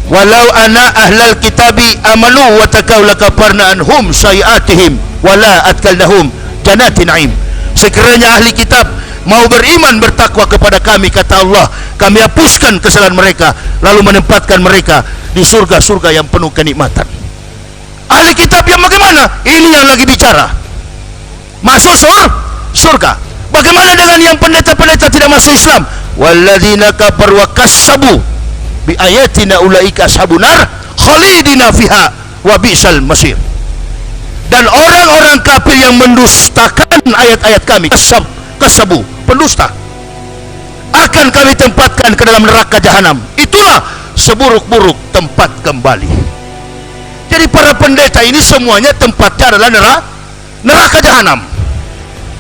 walau ana ahlal kitabi amanu wa taqaw lakafarna anhum sayiatihim wala atkalnahum jannatin naim. Sekiranya ahli kitab mau beriman bertakwa kepada kami, kata Allah, kami hapuskan kesalahan mereka lalu menempatkan mereka di surga-surga yang penuh kenikmatan. Ahli kitab yang bagaimana? Ini yang lagi bicara masuk surga. Bagaimana dengan yang pendeta-pendeta tidak masuk Islam? Walladzina kafaru wa kassabu bi ayatina ulaika ashabun nar khalidina fiha wa bi'sal masir. Dan orang-orang kafir yang mendustakan ayat-ayat kami, kasabu, pendusta, akan kami tempatkan ke dalam neraka jahanam. Itulah seburuk-buruk tempat kembali. Jadi para pendeta ini semuanya tempatnya adalah neraka jahanam.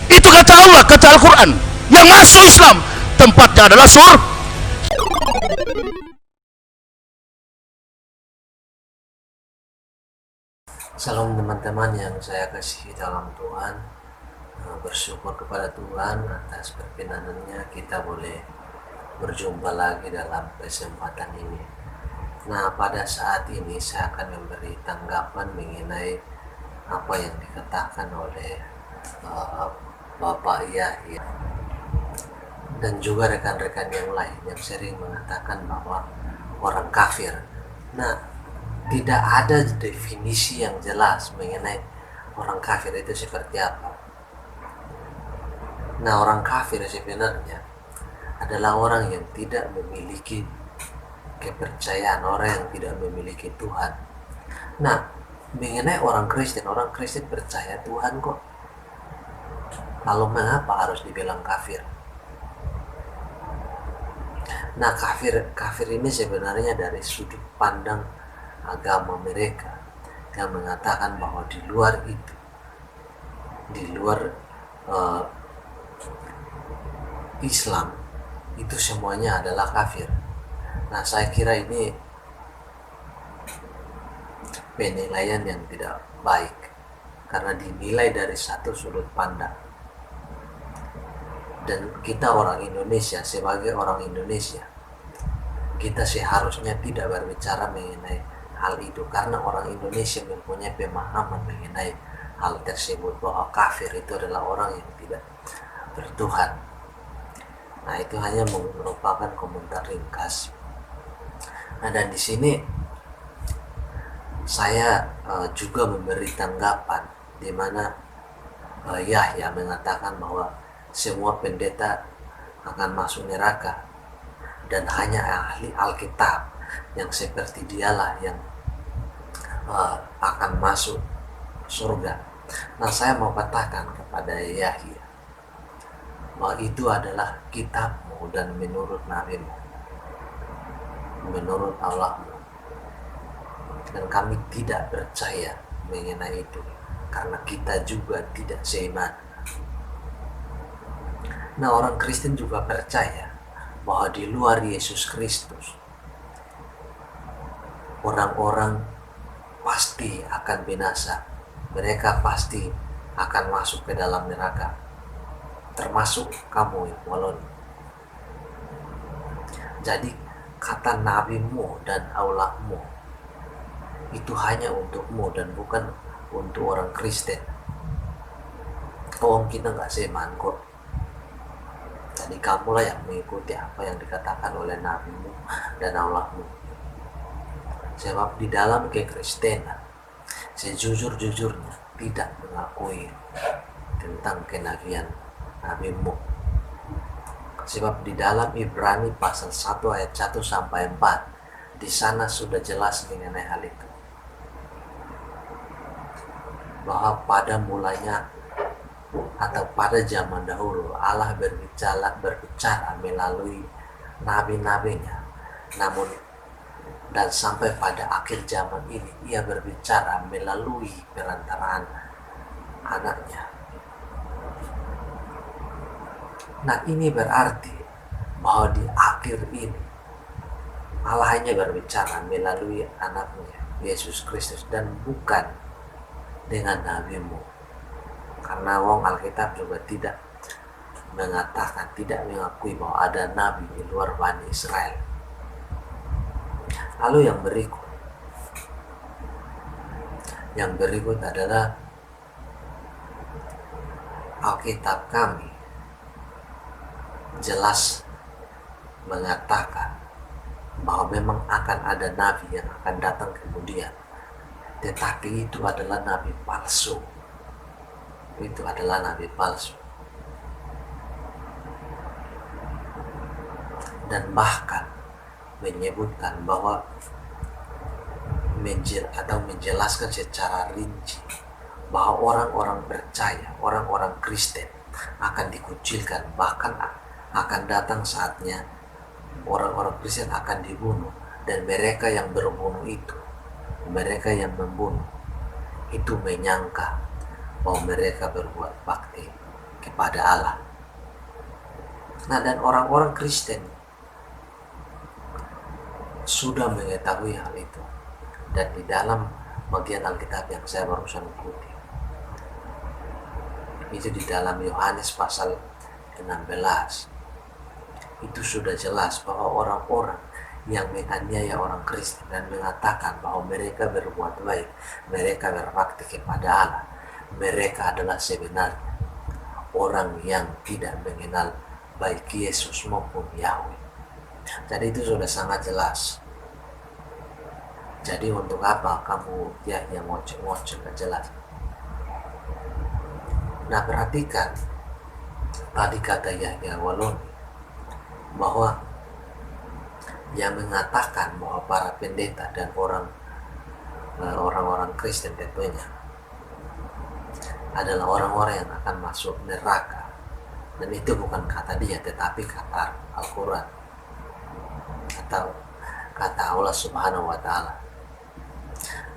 Itu kata Allah, kata Al-Quran. Yang masuk Islam tempatnya adalah surga. Salam teman-teman yang saya kasih dalam Tuhan. Bersyukur kepada Tuhan atas perkenanannya kita boleh berjumpa lagi dalam kesempatan ini. Nah, pada saat ini saya akan memberi tanggapan mengenai apa yang dikatakan oleh Bapak Yahya dan juga rekan-rekan yang lain yang sering mengatakan bahwa orang kafir. Nah, tidak ada definisi yang jelas mengenai orang kafir itu seperti apa. Nah, orang kafir sebenarnya adalah orang yang tidak memiliki kepercayaan, orang yang tidak memiliki Tuhan. Nah, mengenai orang Kristen percaya Tuhan kok. Lalu mengapa harus dibilang kafir? Nah, kafir ini sebenarnya dari sudut pandang agama mereka yang mengatakan bahwa di luar itu, di luar Islam itu semuanya adalah kafir. Nah, saya kira ini penilaian yang tidak baik karena dinilai dari satu sudut pandang. Dan kita orang Indonesia, sebagai orang Indonesia, kita seharusnya tidak berbicara mengenai hal itu karena orang Indonesia mempunyai pemahaman mengenai hal tersebut bahwa kafir itu adalah orang yang tidak bertuhan. Nah, itu hanya merupakan komentar ringkas. Nah, dan di sini saya juga memberi tanggapan di mana Yahya mengatakan bahwa semua pendeta akan masuk neraka dan hanya ahli Alkitab yang seperti dialah yang akan masuk surga. Nah, saya mau katakan kepada Yahya bahwa itu adalah kitabmu dan menurut nabimu, menurut Allahmu, dan kami tidak percaya mengenai itu karena kita juga tidak seiman. Nah, orang Kristen juga percaya bahwa di luar Yesus Kristus orang-orang pasti akan binasa, mereka pasti akan masuk ke dalam neraka, termasuk kamu yang walon. Jadi kata nabimu dan Allahmu itu hanya untukmu dan bukan untuk orang Kristen. Kita nggak seiman kok. Jadi kamulah yang mengikuti apa yang dikatakan oleh nabimu dan Allahmu. Sebab di dalam kekristenan sejujur-jujurnya tidak mengakui tentang kenabian nabimu. Sebab di dalam Ibrani pasal 1 ayat 1 sampai 4 di sana sudah jelas mengenai hal itu, bahwa pada mulanya atau pada zaman dahulu Allah berbicara melalui nabi-nabinya, namun dan sampai pada akhir zaman ini ia berbicara melalui perantaraan anaknya. Nah, ini berarti bahwa di akhir ini Allah hanya berbicara melalui anaknya Yesus Kristus dan bukan dengan nabimu. Karena Alkitab juga tidak mengatakan, tidak mengakui bahwa ada nabi di luar Bani Israel. Lalu yang berikut adalah Alkitab kami jelas mengatakan bahwa memang akan ada nabi yang akan datang kemudian, tetapi itu adalah nabi palsu. Itu adalah nabi palsu. Dan bahkan menyebutkan bahwa menjelaskan secara rinci bahwa orang-orang percaya, orang-orang Kristen akan dikucilkan, bahkan akan datang saatnya orang-orang Kristen akan dibunuh, dan mereka yang membunuh itu menyangka bahwa mereka berbuat bakti kepada Allah. Nah, dan orang-orang Kristen sudah mengetahui hal itu, dan di dalam bagian Alkitab yang saya barusan kutip itu di dalam Yohanes pasal 16 itu sudah jelas bahwa orang-orang yang menganiaya orang Kristen dan mengatakan bahwa mereka berbuat baik, mereka berbakti kepada Allah, mereka adalah sebenarnya orang yang tidak mengenal baik Yesus maupun Yahweh. Jadi itu sudah sangat jelas. Jadi untuk apa kamu yang ngoceh-ngoceh gak jelas? Nah, perhatikan tadi kata Yahya Waloni bahwa yang mengatakan bahwa para pendeta dan orang-orang Kristen tentunya adalah orang-orang yang akan masuk neraka, dan itu bukan kata dia tetapi kata Al-Quran atau kata Allah Subhanahu wa Ta'ala.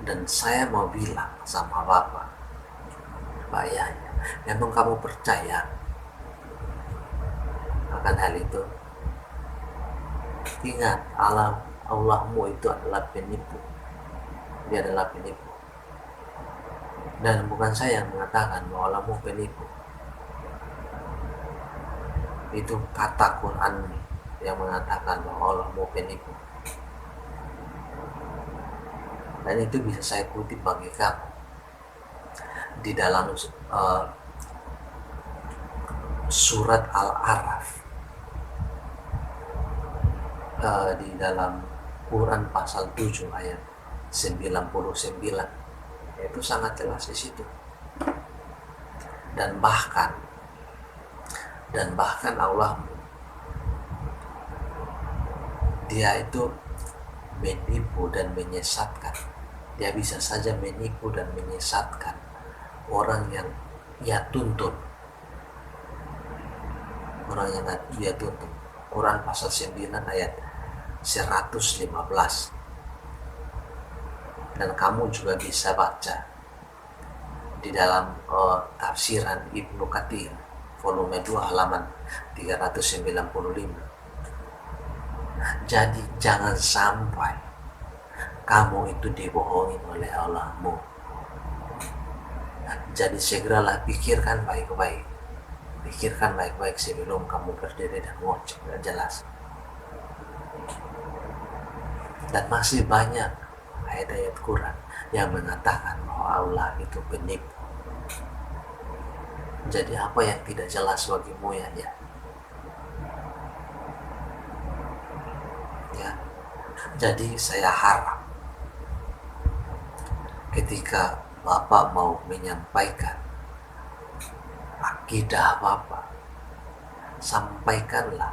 Dan saya mau bilang sama Bapak Yahya, memang kamu percaya akan hal itu? Ingat, Allahmu itu adalah penipu. Dia adalah penipu. Dan bukan saya yang mengatakan bahwa Allahmu penipu. Itu kata Quran yang mengatakan bahwa Allahmu penipu. Dan itu bisa saya kutip bagi kamu di dalam surat Al-A'raf, di dalam Quran pasal 7 ayat 99. Itu sangat jelas di situ. Dan bahkan Allah, dia itu menipu dan menyesatkan. Dia bisa saja menipu dan menyesatkan orang yang ia tuntun. Orang yang dia tuntun. Quran pasal 9 ayat 115. Dan kamu juga bisa baca di dalam tafsiran Ibnu Katsir volume 2 halaman 395. Jadi jangan sampai kamu itu dibohongi oleh Allahmu. Jadi segeralah pikirkan baik-baik. Pikirkan baik-baik sebelum kamu berdiri dan ngoceh gak jelas. Dan masih banyak ayat-ayat Quran yang mengatakan bahwa Allah itu penipu. Jadi apa yang tidak jelas bagimu ya? Jadi saya harap ketika Bapak mau menyampaikan akidah Bapak, sampaikanlah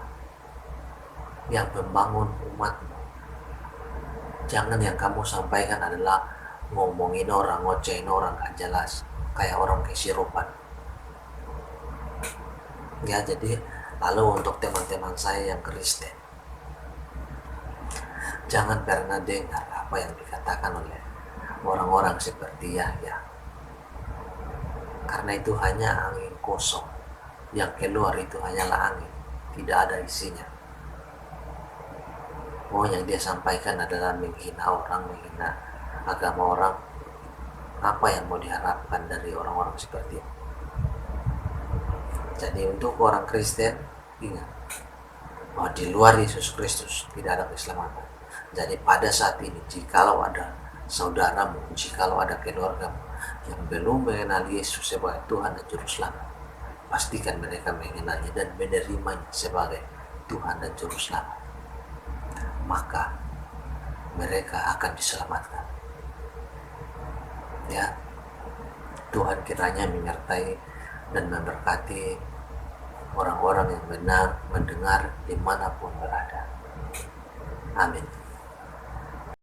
yang membangun umatmu. Jangan yang kamu sampaikan adalah ngomongin orang, ngocehin orang gak jelas, kayak orang kesurupan. Ya, jadi lalu untuk teman-teman saya yang Kristen, jangan pernah dengar apa yang dikatakan oleh orang-orang seperti Yahya, karena itu hanya angin kosong. Yang keluar itu hanyalah angin, tidak ada isinya. Yang dia sampaikan adalah menghina orang, menghina agama orang. Apa yang mau diharapkan dari orang-orang seperti itu? Jadi untuk orang Kristen, ingat bahwa di luar Yesus Kristus tidak ada keselamatan. Jadi pada saat ini, jikalau ada saudaramu, jikalau ada keluargamu yang belum mengenal Yesus sebagai Tuhan dan Juru Selamat, pastikan mereka mengenalnya dan menerimanya sebagai Tuhan dan Juru Selamat. Maka mereka akan diselamatkan. Ya, Tuhan kiranya menyertai dan memberkati orang-orang yang benar mendengar dimanapun berada. Amin.